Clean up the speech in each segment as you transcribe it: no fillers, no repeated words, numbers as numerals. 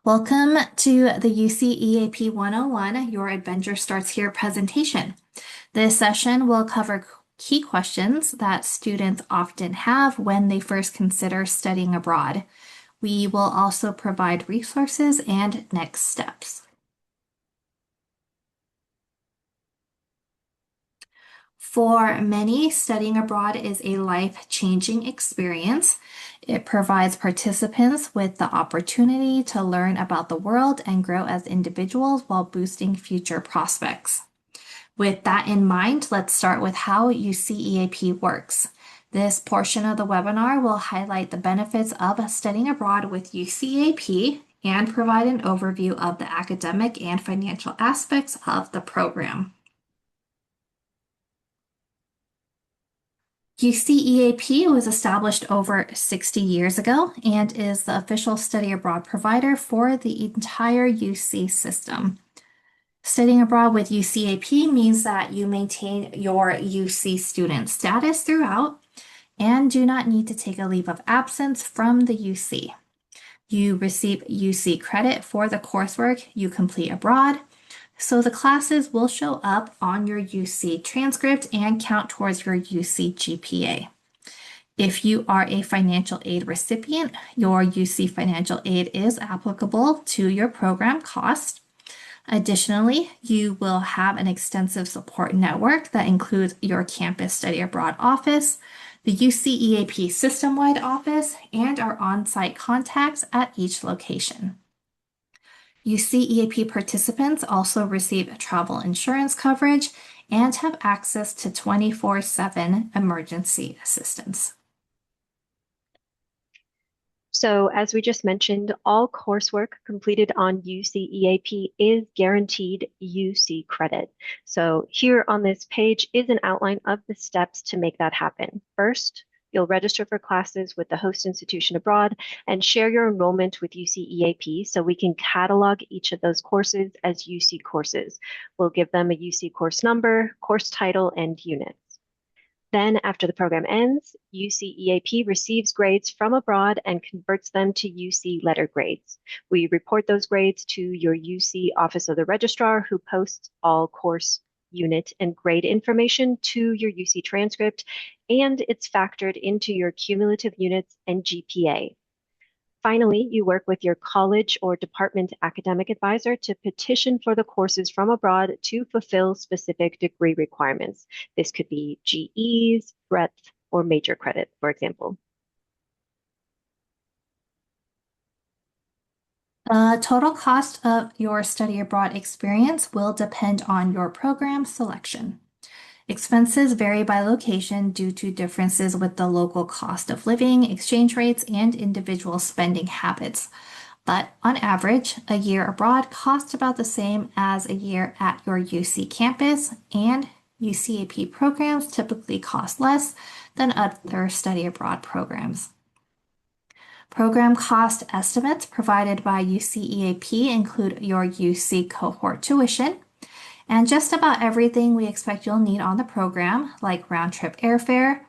Welcome to the UCEAP 101, Your Adventure Starts Here presentation. This session will cover key questions that students often have when they first consider studying abroad. We will also provide resources and next steps. For many, studying abroad is a life-changing experience. It provides participants with the opportunity to learn about the world and grow as individuals while boosting future prospects. With that in mind, let's start with how UCEAP works. This portion of the webinar will highlight the benefits of studying abroad with UCEAP and provide an overview of the academic and financial aspects of the program. UCEAP was established over 60 years ago and is the official study abroad provider for the entire UC system. Studying abroad with UCEAP means that you maintain your UC student status throughout and do not need to take a leave of absence from the UC. You receive UC credit for the coursework you complete abroad, so the classes will show up on your UC transcript and count towards your UC GPA. If you are a financial aid recipient, your UC financial aid is applicable to your program cost. Additionally, you will have an extensive support network that includes your campus study abroad office, the UCEAP system-wide office, and our on-site contacts at each location. UCEAP participants also receive travel insurance coverage and have access to 24/7 emergency assistance. So as we just mentioned, all coursework completed on UCEAP is guaranteed UC credit. So here on this page is an outline of the steps to make that happen. First, you'll register for classes with the host institution abroad and share your enrollment with UCEAP so we can catalog each of those courses as UC courses. We'll give them a UC course number, course title, and units. Then, after the program ends, UCEAP receives grades from abroad and converts them to UC letter grades. We report those grades to your UC Office of the Registrar, who posts all course, unit, and grade information to your UC transcript, and it's factored into your cumulative units and GPA. Finally, you work with your college or department academic advisor to petition for the courses from abroad to fulfill specific degree requirements. This could be GEs, breadth, or major credit, for example. The total cost of your study abroad experience will depend on your program selection. Expenses vary by location due to differences with the local cost of living, exchange rates, and individual spending habits. But on average, a year abroad costs about the same as a year at your UC campus, and UCEAP programs typically cost less than other study abroad programs. Program cost estimates provided by UCEAP include your UC cohort tuition, and just about everything we expect you'll need on the program, like round-trip airfare,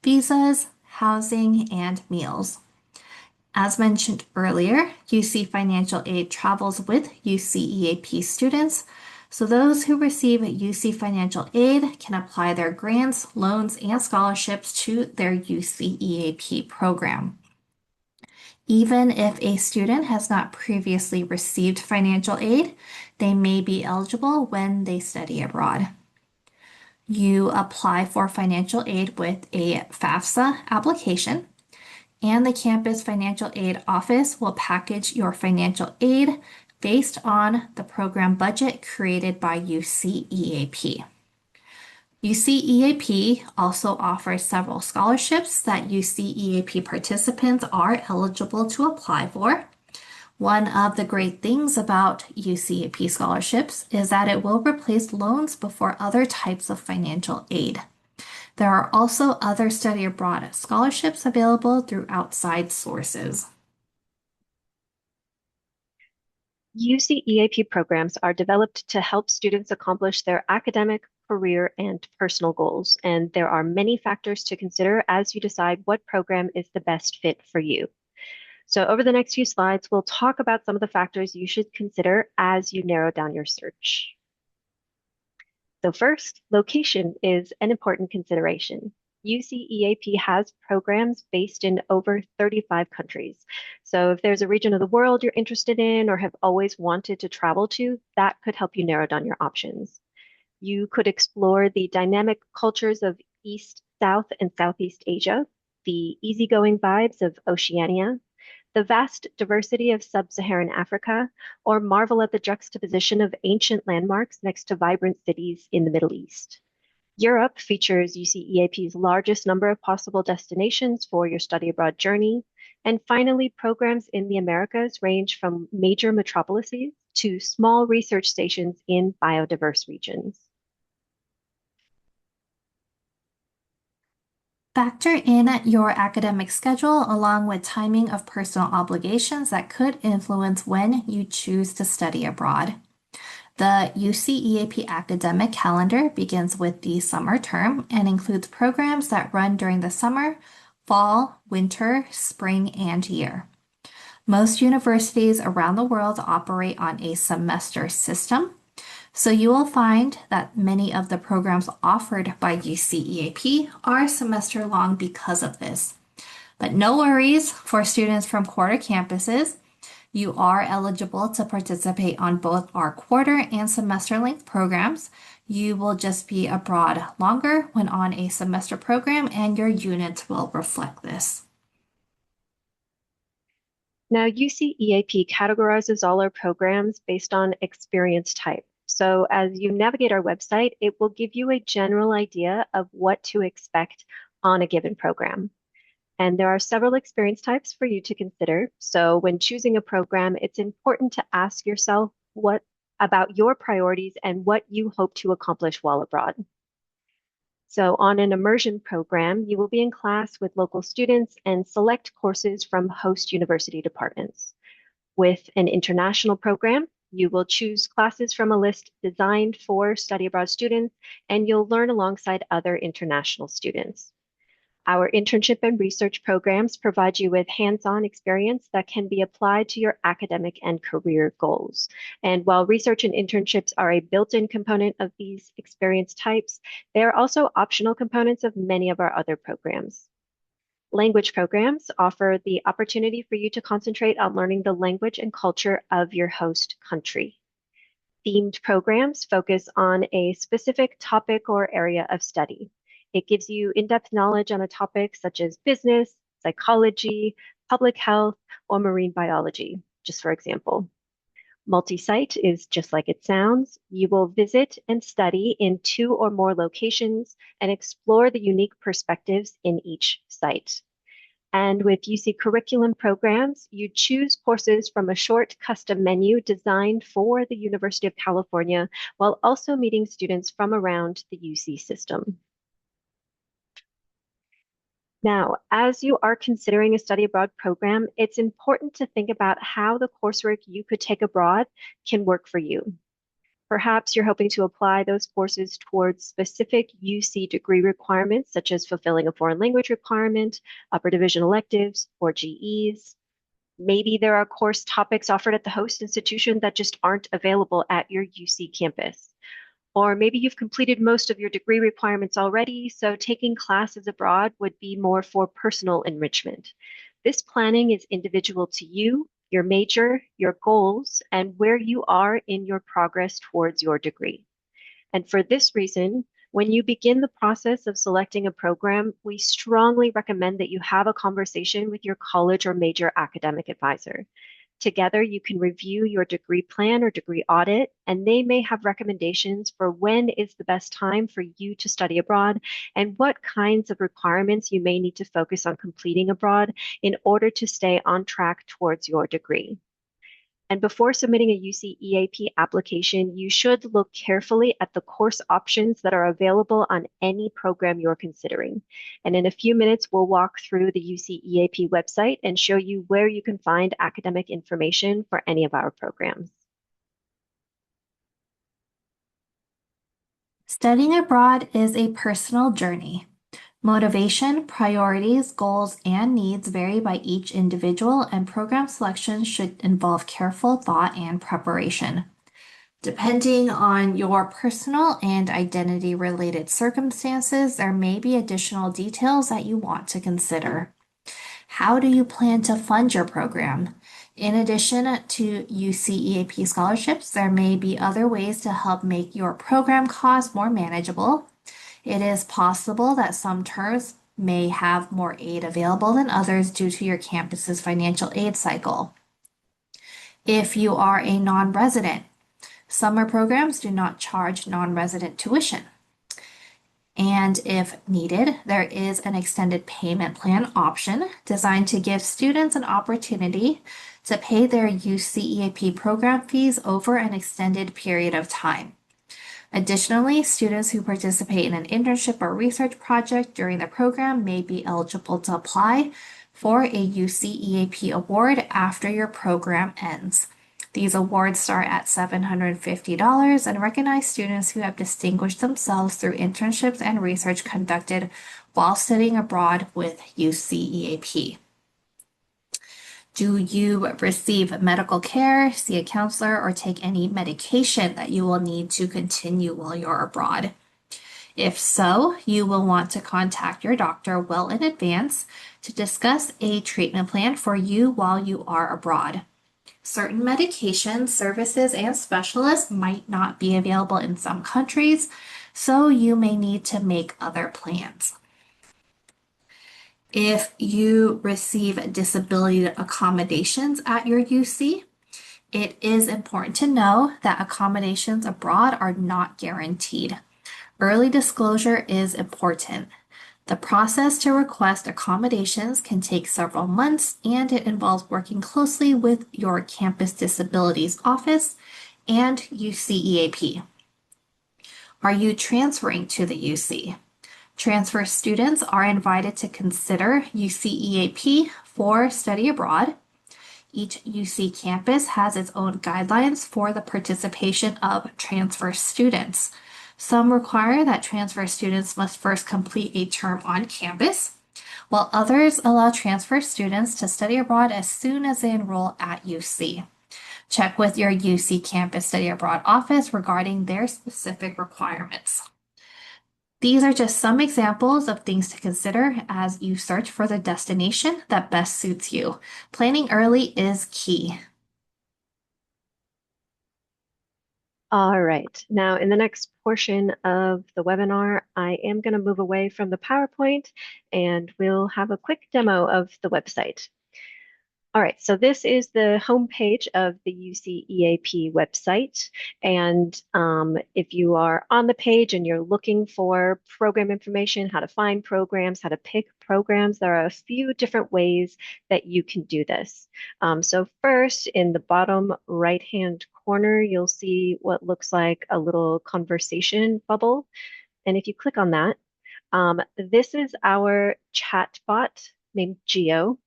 visas, housing, and meals. As mentioned earlier, UC Financial Aid travels with UCEAP students, so those who receive UC Financial Aid can apply their grants, loans, and scholarships to their UCEAP program. Even if a student has not previously received financial aid, they may be eligible when they study abroad. You apply for financial aid with a FAFSA application, and the campus financial aid office will package your financial aid based on the program budget created by UCEAP. UCEAP also offers several scholarships that UCEAP participants are eligible to apply for. One of the great things about UCEAP scholarships is that it will replace loans before other types of financial aid. There are also other study abroad scholarships available through outside sources. UCEAP programs are developed to help students accomplish their academic, career, and personal goals, and there are many factors to consider as you decide what program is the best fit for you. So over the next few slides, we'll talk about some of the factors you should consider as you narrow down your search. So first, location is an important consideration. UCEAP has programs based in over 35 countries. So if there's a region of the world you're interested in or have always wanted to travel to, that could help you narrow down your options. You could explore the dynamic cultures of East, South, and Southeast Asia, the easygoing vibes of Oceania, the vast diversity of sub-Saharan Africa, or marvel at the juxtaposition of ancient landmarks next to vibrant cities in the Middle East. Europe features UCEAP's largest number of possible destinations for your study abroad journey. And finally, programs in the Americas range from major metropolises to small research stations in biodiverse regions. Factor in your academic schedule along with timing of personal obligations that could influence when you choose to study abroad. The UCEAP academic calendar begins with the summer term and includes programs that run during the summer, fall, winter, spring, and year. Most universities around the world operate on a semester system, so you will find that many of the programs offered by UCEAP are semester long because of this. But no worries for students from quarter campuses. You are eligible to participate on both our quarter and semester length programs. You will just be abroad longer when on a semester program, and your units will reflect this. Now, UCEAP categorizes all our programs based on experience type. So as you navigate our website, it will give you a general idea of what to expect on a given program. And there are several experience types for you to consider. So when choosing a program, it's important to ask yourself what about your priorities and what you hope to accomplish while abroad. So on an immersion program, you will be in class with local students and select courses from host university departments. With an international program, you will choose classes from a list designed for study abroad students, and you'll learn alongside other international students. Our internship and research programs provide you with hands-on experience that can be applied to your academic and career goals. And while research and internships are a built-in component of these experience types, they are also optional components of many of our other programs. Language programs offer the opportunity for you to concentrate on learning the language and culture of your host country. Themed programs focus on a specific topic or area of study. It gives you in-depth knowledge on a topic such as business, psychology, public health, or marine biology, just for example. Multi-site is just like it sounds. You will visit and study in 2 or more locations and explore the unique perspectives in each site. And with UC curriculum programs, you choose courses from a short custom menu designed for the University of California while also meeting students from around the UC system. Now, as you are considering a study abroad program, it's important to think about how the coursework you could take abroad can work for you. Perhaps you're hoping to apply those courses towards specific UC degree requirements, such as fulfilling a foreign language requirement, upper division electives, or GEs. Maybe there are course topics offered at the host institution that just aren't available at your UC campus. Or maybe you've completed most of your degree requirements already, so taking classes abroad would be more for personal enrichment. This planning is individual to you, your major, your goals, and where you are in your progress towards your degree. And for this reason, when you begin the process of selecting a program, we strongly recommend that you have a conversation with your college or major academic advisor. Together, you can review your degree plan or degree audit, and they may have recommendations for when is the best time for you to study abroad and what kinds of requirements you may need to focus on completing abroad in order to stay on track towards your degree. And before submitting a UCEAP application, you should look carefully at the course options that are available on any program you're considering. And in a few minutes, we'll walk through the UCEAP website and show you where you can find academic information for any of our programs. Studying abroad is a personal journey. Motivation, priorities, goals, and needs vary by each individual, and program selection should involve careful thought and preparation. Depending on your personal and identity related circumstances, there may be additional details that you want to consider. How do you plan to fund your program? In addition to UCEAP scholarships, there may be other ways to help make your program costs more manageable. It is possible that some terms may have more aid available than others due to your campus's financial aid cycle. If you are a non-resident, summer programs do not charge non-resident tuition. And if needed, there is an extended payment plan option designed to give students an opportunity to pay their UCEAP program fees over an extended period of time. Additionally, students who participate in an internship or research project during the program may be eligible to apply for a UCEAP award after your program ends. These awards start at $750 and recognize students who have distinguished themselves through internships and research conducted while studying abroad with UCEAP. Do you receive medical care, see a counselor, or take any medication that you will need to continue while you're abroad? If so, you will want to contact your doctor well in advance to discuss a treatment plan for you while you are abroad. Certain medications, services, and specialists might not be available in some countries, so you may need to make other plans. If you receive disability accommodations at your UC, it is important to know that accommodations abroad are not guaranteed. Early disclosure is important. The process to request accommodations can take several months, and it involves working closely with your campus disabilities office and UCEAP. Are you transferring to the UC? Transfer students are invited to consider UCEAP for study abroad. Each UC campus has its own guidelines for the participation of transfer students. Some require that transfer students must first complete a term on campus, while others allow transfer students to study abroad as soon as they enroll at UC. Check with your UC campus study abroad office regarding their specific requirements. These are just some examples of things to consider as you search for the destination that best suits you. Planning early is key. All right, now in the next portion of the webinar, I am going to move away from the PowerPoint and we'll have a quick demo of the website. All right, so this is the homepage of the UCEAP website. And if you are on the page and you're looking for program information, how to find programs, how to pick programs, there are a few different ways that you can do this. So first, in the bottom right-hand corner, you'll see what looks like a little conversation bubble. And if you click on that, this is our chat bot named Geo.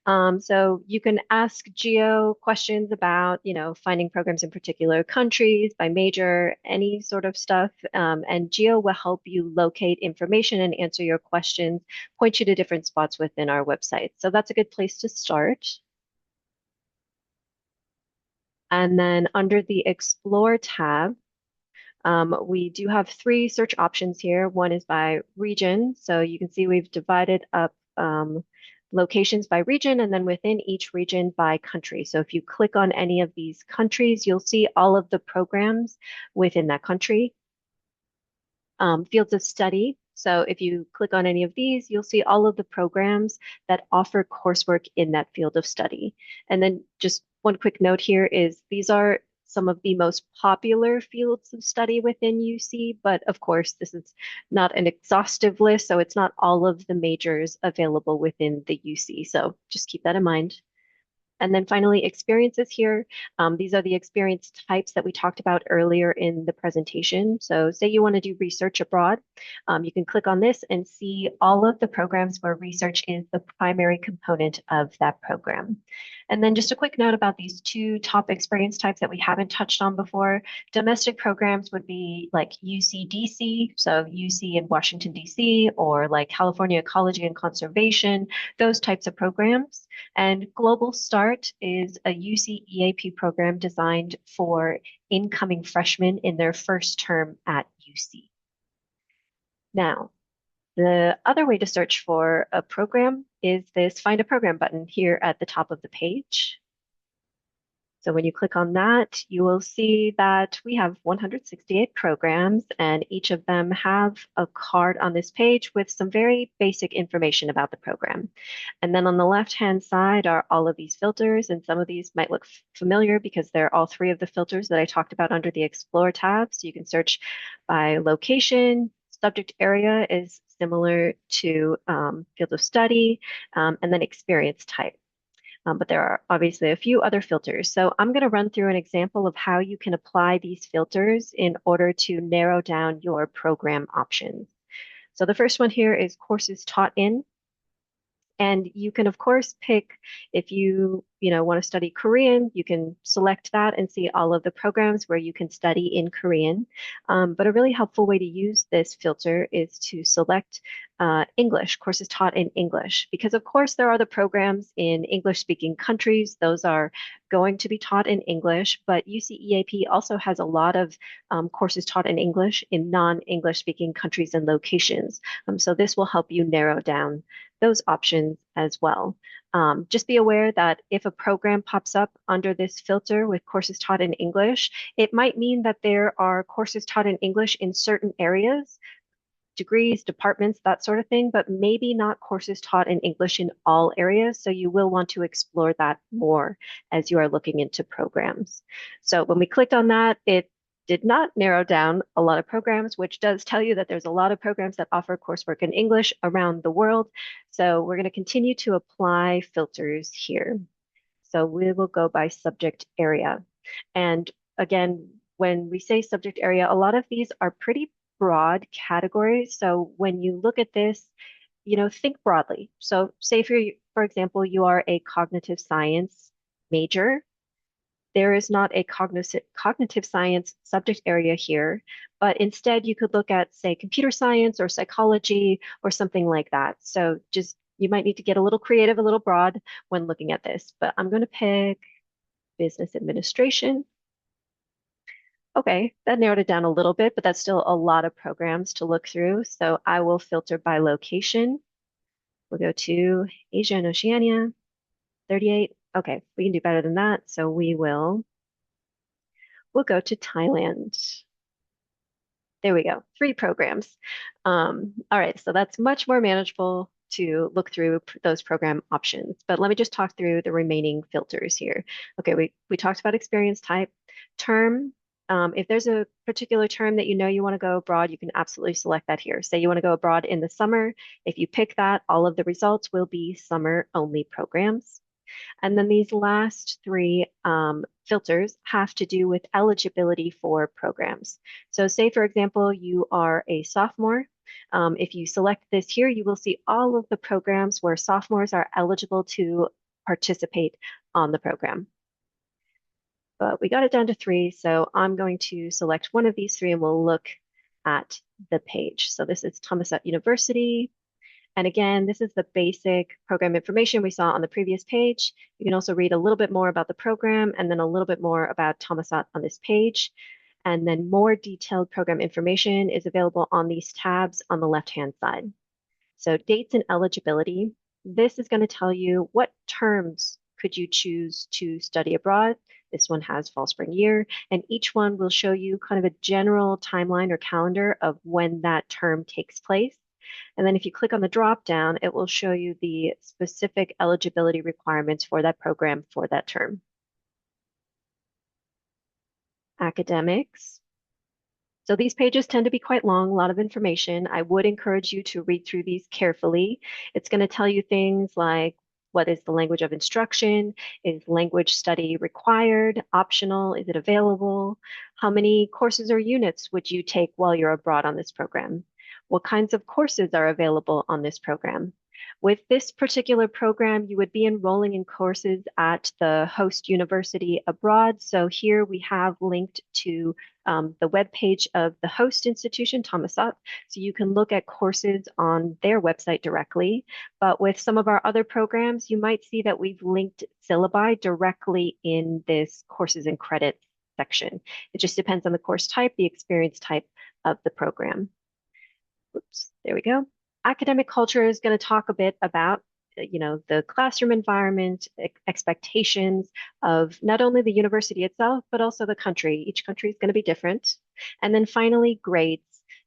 So you can ask Geo questions about, finding programs in particular countries, by major, any sort of stuff. And Geo will help you locate information and answer your questions, point you to different spots within our website. So that's a good place to start. And then under the Explore tab, we do have three search options here. One is by region. So you can see we've divided up locations by region and then within each region by country. So if you click on any of these countries, you'll see all of the programs within that country. Fields of study. So if you click on any of these, you'll see all of the programs that offer coursework in that field of study. And then just one quick note here is these are some of the most popular fields of study within UC, but of course, this is not an exhaustive list, so it's not all of the majors available within the UC. So just keep that in mind. And then finally, experiences here. These are the experience types that we talked about earlier in the presentation. So say you want to do research abroad, you can click on this and see all of the programs where research is the primary component of that program. And then just a quick note about these two top experience types that we haven't touched on before. Domestic programs would be like UCDC, so UC in Washington, D.C., or like California Ecology and Conservation, those types of programs. And Global Start is a UCEAP program designed for incoming freshmen in their first term at UC. Now, the other way to search for a program is this Find a Program button here at the top of the page. So when you click on that, you will see that we have 168 programs, and each of them have a card on this page with some very basic information about the program. And then on the left-hand side are all of these filters, and some of these might look familiar because they're all three of the filters that I talked about under the Explore tab. So you can search by location. Subject area is similar to field of study, and then experience type. But there are obviously a few other filters. So I'm going to run through an example of how you can apply these filters in order to narrow down your program options. So the first one here is courses taught in. And you can, of course, pick if you want to study Korean, you can select that and see all of the programs where you can study in Korean. But a really helpful way to use this filter is to select English, courses taught in English, because of course there are the programs in English-speaking countries. Those are going to be taught in English, but UCEAP also has a lot of courses taught in English in non-English speaking countries and locations. So this will help you narrow down those options as well. Just be aware that if a program pops up under this filter with courses taught in English, it might mean that there are courses taught in English in certain areas, degrees, departments, that sort of thing, but maybe not courses taught in English in all areas. So you will want to explore that more as you are looking into programs. So when we clicked on that, it did not narrow down a lot of programs, which does tell you that there's a lot of programs that offer coursework in English around the world. So we're going to continue to apply filters here. So we will go by subject area. And again, when we say subject area, a lot of these are pretty broad categories. So when you look at this, think broadly. So say for example, you are a cognitive science major. There is not a cognitive science subject area here, but instead you could look at, say, computer science or psychology or something like that. So just you might need to get a little creative, a little broad when looking at this, but I'm going to pick business administration. Okay, that narrowed it down a little bit, but that's still a lot of programs to look through. So I will filter by location. We'll go to Asia and Oceania, 38. Okay, we can do better than that. So we'll go to Thailand. There we go, 3 programs. All right, so that's much more manageable to look through those program options. But let me just talk through the remaining filters here. Okay, we talked about experience type, term. If there's a particular term that you want to go abroad, you can absolutely select that here. Say you want to go abroad in the summer. If you pick that, all of the results will be summer-only programs. And then these last 3 filters have to do with eligibility for programs. So say, for example, you are a sophomore. If you select this here, you will see all of the programs where sophomores are eligible to participate on the program. But we got it down to 3, so I'm going to select one of these 3 and we'll look at the page. So this is Thammasat University. And again, this is the basic program information we saw on the previous page. You can also read a little bit more about the program and then a little bit more about Thammasat on this page. And then more detailed program information is available on these tabs on the left-hand side. So dates and eligibility. This is going to tell you what terms could you choose to study abroad. This one has fall, spring, year, and each one will show you kind of a general timeline or calendar of when that term takes place. And then if you click on the drop down, it will show you the specific eligibility requirements for that program for that term. Academics. So these pages tend to be quite long, a lot of information. I would encourage you to read through these carefully. It's going to tell you things like what is the language of instruction? Is language study required, optional? Is it available? How many courses or units would you take while you're abroad on this program? What kinds of courses are available on this program? With this particular program, you would be enrolling in courses at the host university abroad. So here we have linked to the webpage of the host institution, Thomas Up. So you can look at courses on their website directly. But with some of our other programs, you might see that we've linked syllabi directly in this courses and credits section. It just depends on the course type, the experience type of the program. Oops, there we go. Academic culture is going to talk a bit about, the classroom environment, expectations of not only the university itself, but also the country. Each country is going to be different. And then finally, grades.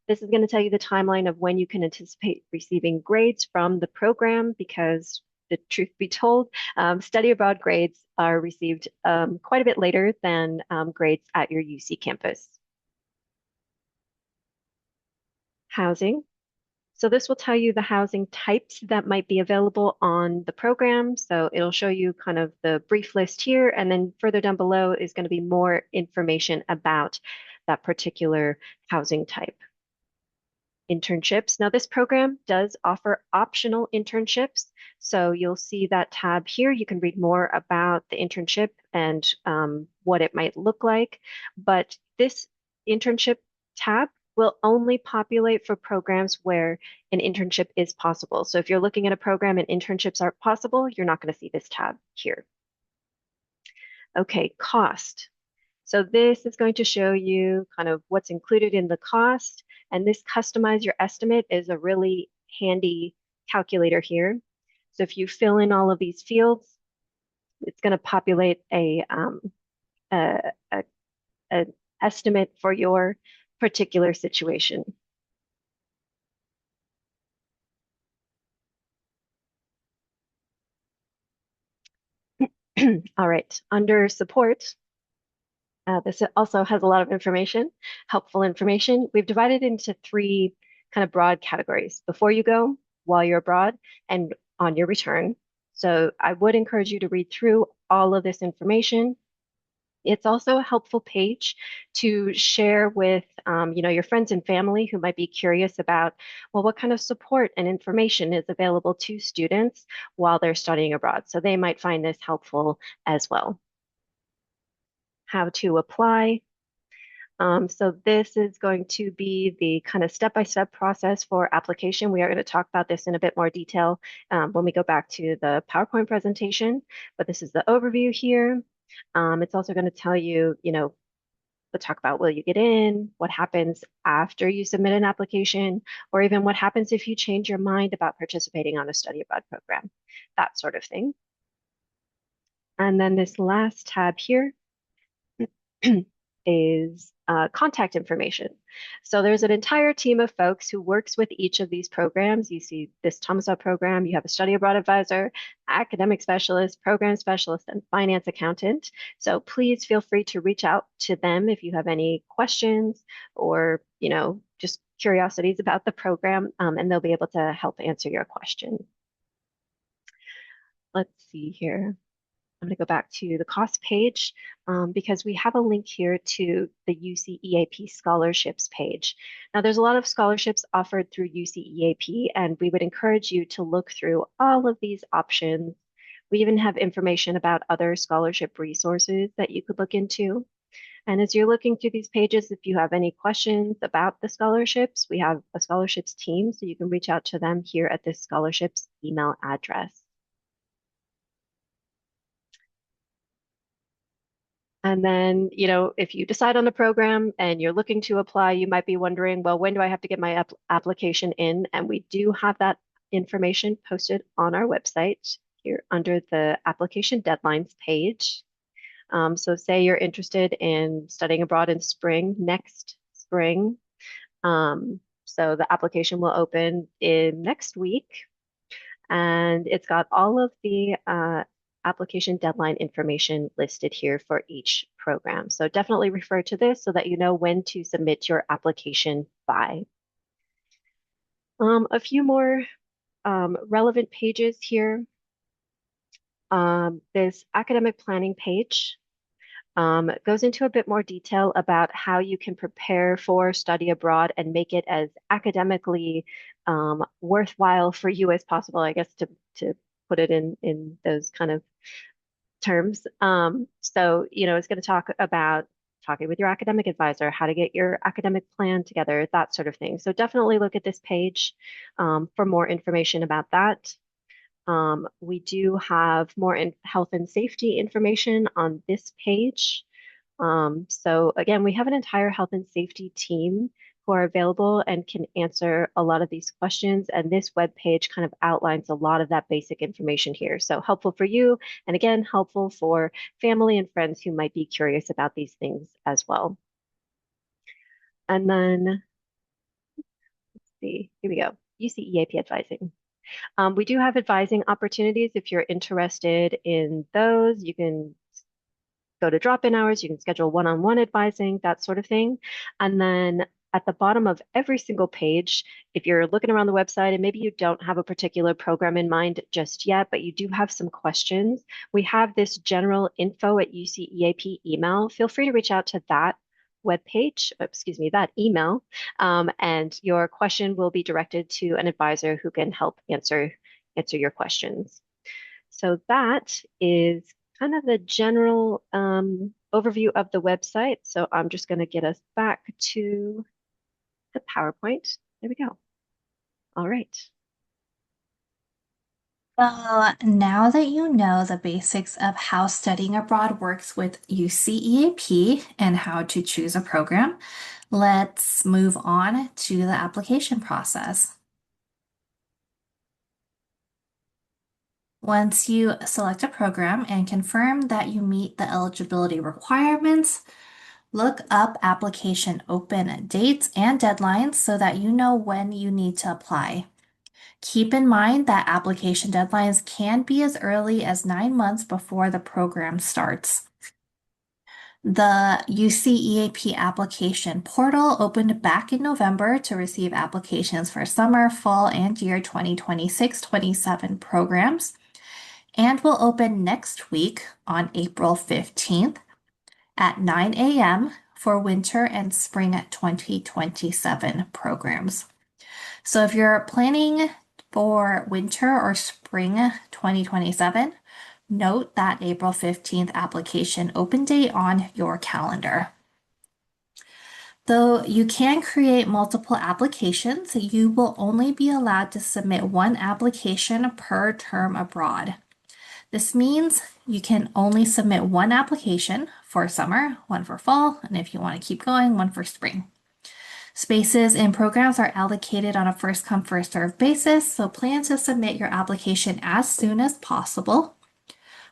This is going to tell you the timeline of when you can anticipate receiving grades from the program, because the truth be told, study abroad grades are received quite a bit later than grades at your UC campus. Housing. So this will tell you the housing types that might be available on the program. So it'll show you kind of the brief list here, and then further down below is going to be more information about that particular housing type. Internships. Now this program does offer optional internships. So you'll see that tab here. You can read more about the internship and what it might look like. But this internship tab will only populate for programs where an internship is possible. So if you're looking at a program and internships aren't possible, you're not going to see this tab here. Okay, cost. So this is going to show you kind of what's included in the cost. And this customize your estimate is a really handy calculator here. So if you fill in all of these fields, it's going to populate a, an estimate for your particular situation. All right, under support, this also has a lot of information, helpful information. We've divided into three kind of broad categories: before you go, while you're abroad, and on your return. So I would encourage you to read through all of this information. It's also a helpful page to share with, your friends and family who might be curious about, well, what kind of support and information is available to students while they're studying abroad. So they might find this helpful as well. How to apply. So this is going to be the kind of step-by-step process for application. We are going to talk about this in a bit more detail when we go back to the PowerPoint presentation, but this is the overview here. It's also going to tell you, we'll talk about will you get in, what happens after you submit an application, or even what happens if you change your mind about participating on a study abroad program, that sort of thing. And then this last tab here is contact information. So there's an entire team of folks who works with each of these programs. You see this Thomas Up program, you have a study abroad advisor, academic specialist, program specialist, and finance accountant. So please feel free to reach out to them if you have any questions or, just curiosities about the program, and they'll be able to help answer your question. Let's see here. I'm going to go back to the cost page because we have a link here to the UCEAP scholarships page. Now, there's a lot of scholarships offered through UCEAP, and we would encourage you to look through all of these options. We even have information about other scholarship resources that you could look into. And as you're looking through these pages, if you have any questions about the scholarships, we have a scholarships team, so you can reach out to them here at this scholarships email address. And then, if you decide on a program and you're looking to apply, you might be wondering, well, when do I have to get my application in? And we do have that information posted on our website here under the application deadlines page. So say you're interested in studying abroad in spring, next spring. So the application will open in next week. And it's got all of the application deadline information listed here for each program. So definitely refer to this so that you know when to submit your application by. A few more relevant pages here. This academic planning page. Goes into a bit more detail about how you can prepare for study abroad and make it as academically worthwhile for you as possible, I guess, to put it in those kind of terms. So, it's going to talk about talking with your academic advisor, how to get your academic plan together, that sort of thing. So definitely look at this page for more information about that. We do have more health and safety information on this page. So again, we have an entire health and safety team who are available and can answer a lot of these questions. And this web page kind of outlines a lot of that basic information here. So helpful for you, and again, helpful for family and friends who might be curious about these things as well. And then, let's see, here we go. UCEAP advising. We do have advising opportunities if you're interested in those. You can go to drop-in hours, you can schedule one-on-one advising, that sort of thing. And then at the bottom of every single page, if you're looking around the website and maybe you don't have a particular program in mind just yet, but you do have some questions, we have this general info@UCEAP email. Feel free to reach out to that webpage, excuse me, that email, and your question will be directed to an advisor who can help answer your questions. So that is kind of the general overview of the website. So I'm just going to get us back to the PowerPoint. There we go. All right. So now that you know the basics of how studying abroad works with UCEAP and how to choose a program, let's move on to the application process. Once you select a program and confirm that you meet the eligibility requirements, look up application open dates and deadlines so that you know when you need to apply. Keep in mind that application deadlines can be as early as 9 months before the program starts. The UCEAP application portal opened back in November to receive applications for summer, fall, and year 2026-27 programs, and will open next week on April 15th at 9 a.m. for winter and spring 2027 programs. So if you're planning for winter or spring 2027, note that April 15th application open date on your calendar. Though you can create multiple applications, you will only be allowed to submit one application per term abroad. This means you can only submit one application for summer, one for fall, and if you want to keep going, one for spring. Spaces in programs are allocated on a first come, first served basis, so plan to submit your application as soon as possible.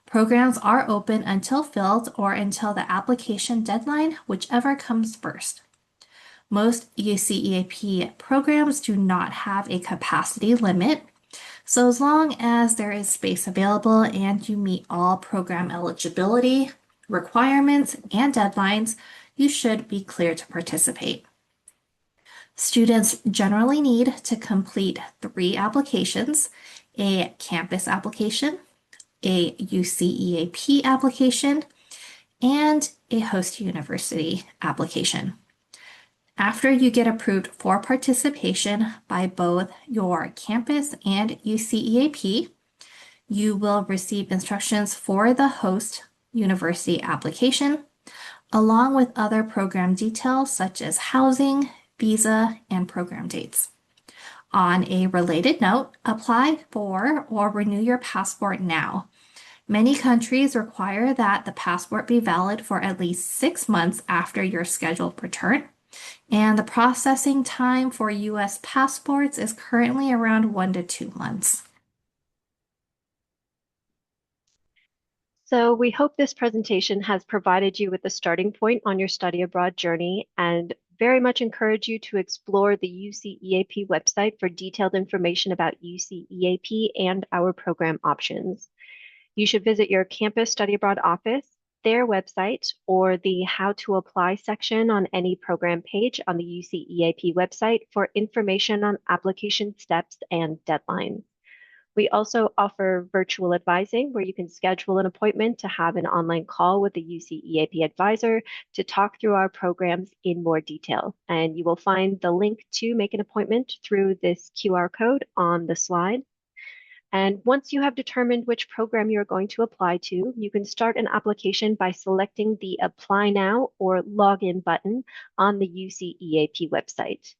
Programs are open until filled or until the application deadline, whichever comes first. Most UCEAP programs do not have a capacity limit, so as long as there is space available and you meet all program eligibility requirements and deadlines, you should be clear to participate. Students generally need to complete 3 applications: a campus application, a UCEAP application, and a host university application. After you get approved for participation by both your campus and UCEAP, you will receive instructions for the host university application, along with other program details such as housing, visa, and program dates. On a related note, apply for or renew your passport now. Many countries require that the passport be valid for at least 6 months after your scheduled return, and the processing time for US passports is currently around 1 to 2 months. So we hope this presentation has provided you with a starting point on your study abroad journey, and very much encourage you to explore the UCEAP website for detailed information about UCEAP and our program options. You should visit your campus study abroad office, their website, or the How to Apply section on any program page on the UCEAP website for information on application steps and deadlines. We also offer virtual advising where you can schedule an appointment to have an online call with a UCEAP advisor to talk through our programs in more detail. And you will find the link to make an appointment through this QR code on the slide. And once you have determined which program you're going to apply to, you can start an application by selecting the Apply Now or Login button on the UCEAP website.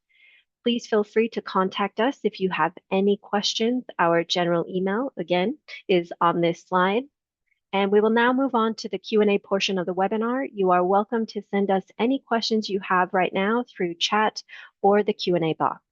Please feel free to contact us if you have any questions. Our general email, again, is on this slide. And we will now move on to the Q&A portion of the webinar. You are welcome to send us any questions you have right now through chat or the Q&A box.